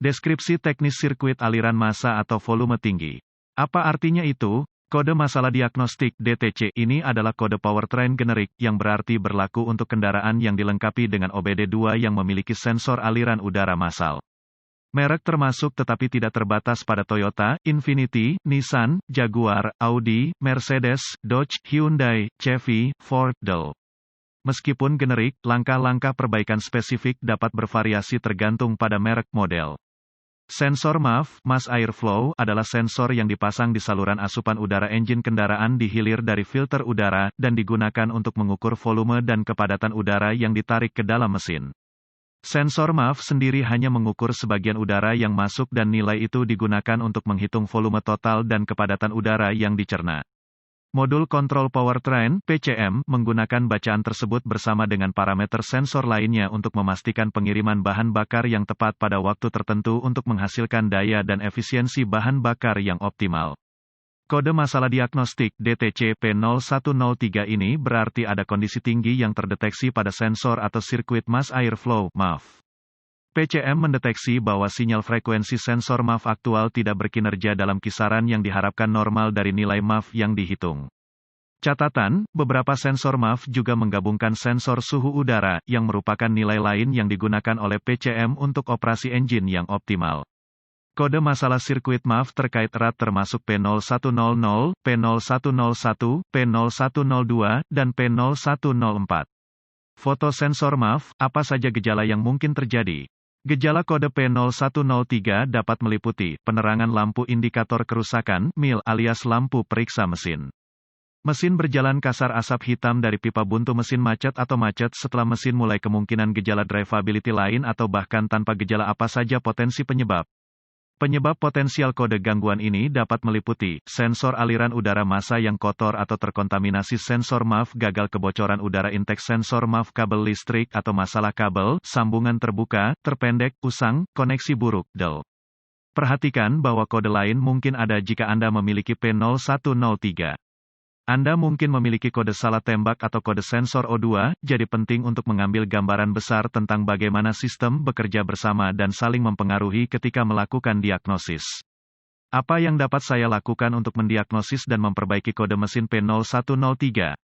Deskripsi teknis sirkuit aliran massa atau volume tinggi. Apa artinya itu? Kode masalah diagnostik (DTC) ini adalah kode powertrain generik yang berarti berlaku untuk kendaraan yang dilengkapi dengan OBD2 yang memiliki sensor aliran udara massal. Merek termasuk tetapi tidak terbatas pada Toyota, Infiniti, Nissan, Jaguar, Audi, Mercedes, Dodge, Hyundai, Chevy, Ford, Dell. Meskipun generik, langkah-langkah perbaikan spesifik dapat bervariasi tergantung pada merek model. Sensor MAF, Mass Airflow, adalah sensor yang dipasang di saluran asupan udara engine kendaraan di hilir dari filter udara, dan digunakan untuk mengukur volume dan kepadatan udara yang ditarik ke dalam mesin. Sensor MAF sendiri hanya mengukur sebagian udara yang masuk dan nilai itu digunakan untuk menghitung volume total dan kepadatan udara yang dicerna. Modul Kontrol Powertrain (PCM) menggunakan bacaan tersebut bersama dengan parameter sensor lainnya untuk memastikan pengiriman bahan bakar yang tepat pada waktu tertentu untuk menghasilkan daya dan efisiensi bahan bakar yang optimal. Kode masalah diagnostik (DTC) P0103 ini berarti ada kondisi tinggi yang terdeteksi pada sensor atau sirkuit mass airflow (MAF). PCM mendeteksi bahwa sinyal frekuensi sensor MAF aktual tidak berkinerja dalam kisaran yang diharapkan normal dari nilai MAF yang dihitung. Catatan, beberapa sensor MAF juga menggabungkan sensor suhu udara, yang merupakan nilai lain yang digunakan oleh PCM untuk operasi engine yang optimal. Kode masalah sirkuit MAF terkait erat termasuk P0100, P0101, P0102, dan P0104. Foto sensor MAF, apa saja gejala yang mungkin terjadi? Gejala kode P0103 dapat meliputi penerangan lampu indikator kerusakan (MIL) alias lampu periksa mesin. Mesin berjalan kasar, asap hitam dari pipa buntu mesin macet atau macet setelah mesin mulai, kemungkinan gejala drivability lain atau bahkan tanpa gejala apa saja potensi penyebab. Penyebab potensial kode gangguan ini dapat meliputi sensor aliran udara massa yang kotor atau terkontaminasi, sensor MAF gagal, kebocoran udara, intake sensor MAF, kabel listrik atau masalah kabel, sambungan terbuka, terpendek, usang, koneksi buruk, Dell. Perhatikan bahwa kode lain mungkin ada jika Anda memiliki P0103. Anda mungkin memiliki kode salah tembak atau kode sensor O2, jadi penting untuk mengambil gambaran besar tentang bagaimana sistem bekerja bersama dan saling mempengaruhi ketika melakukan diagnosis. Apa yang dapat saya lakukan untuk mendiagnosis dan memperbaiki kode mesin P0103?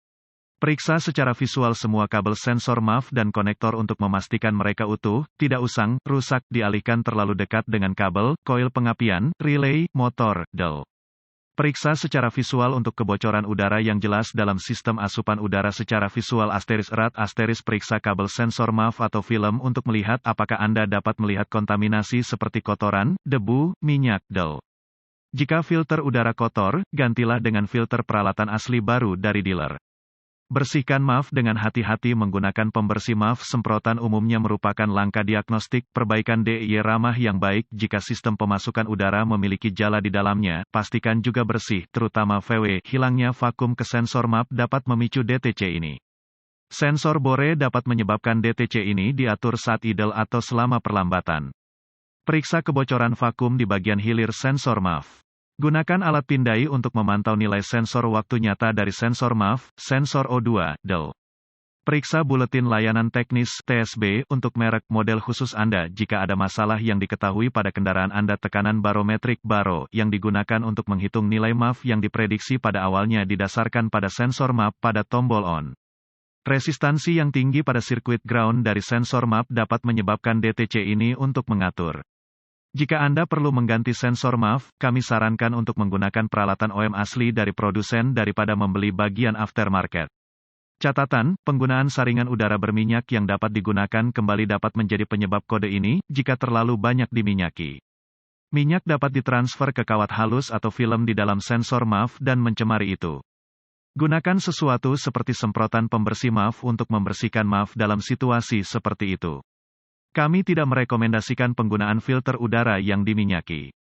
Periksa secara visual semua kabel sensor MAF dan konektor untuk memastikan mereka utuh, tidak usang, rusak, dialihkan terlalu dekat dengan kabel, koil pengapian, relay, motor, Dell. Periksa secara visual untuk kebocoran udara yang jelas dalam sistem asupan udara secara visual *erat*. Periksa kabel sensor MAF atau film untuk melihat apakah Anda dapat melihat kontaminasi seperti kotoran, debu, minyak, Dell. Jika filter udara kotor, gantilah dengan filter peralatan asli baru dari dealer. Bersihkan MAF dengan hati-hati menggunakan pembersih MAF semprotan, umumnya merupakan langkah diagnostik. Perbaikan DIY ramah yang baik. Jika sistem pemasukan udara memiliki jala di dalamnya, pastikan juga bersih, terutama VW. Hilangnya vakum ke sensor MAF dapat memicu DTC ini. Sensor bore dapat menyebabkan DTC ini diatur saat idle atau selama perlambatan. Periksa kebocoran vakum di bagian hilir sensor MAF. Gunakan alat pindai untuk memantau nilai sensor waktu nyata dari sensor MAF, sensor O2, Dell. Periksa buletin layanan teknis (TSB) untuk merek model khusus Anda jika ada masalah yang diketahui pada kendaraan Anda. Tekanan barometrik baro yang digunakan untuk menghitung nilai MAF yang diprediksi pada awalnya didasarkan pada sensor MAF pada tombol on. Resistansi yang tinggi pada sirkuit ground dari sensor MAF dapat menyebabkan DTC ini untuk mengatur. Jika Anda perlu mengganti sensor MAF, kami sarankan untuk menggunakan peralatan OEM asli dari produsen daripada membeli bagian aftermarket. Catatan, penggunaan saringan udara berminyak yang dapat digunakan kembali dapat menjadi penyebab kode ini, jika terlalu banyak diminyaki. Minyak dapat ditransfer ke kawat halus atau film di dalam sensor MAF dan mencemari itu. Gunakan sesuatu seperti semprotan pembersih MAF untuk membersihkan MAF dalam situasi seperti itu. Kami tidak merekomendasikan penggunaan filter udara yang diminyaki.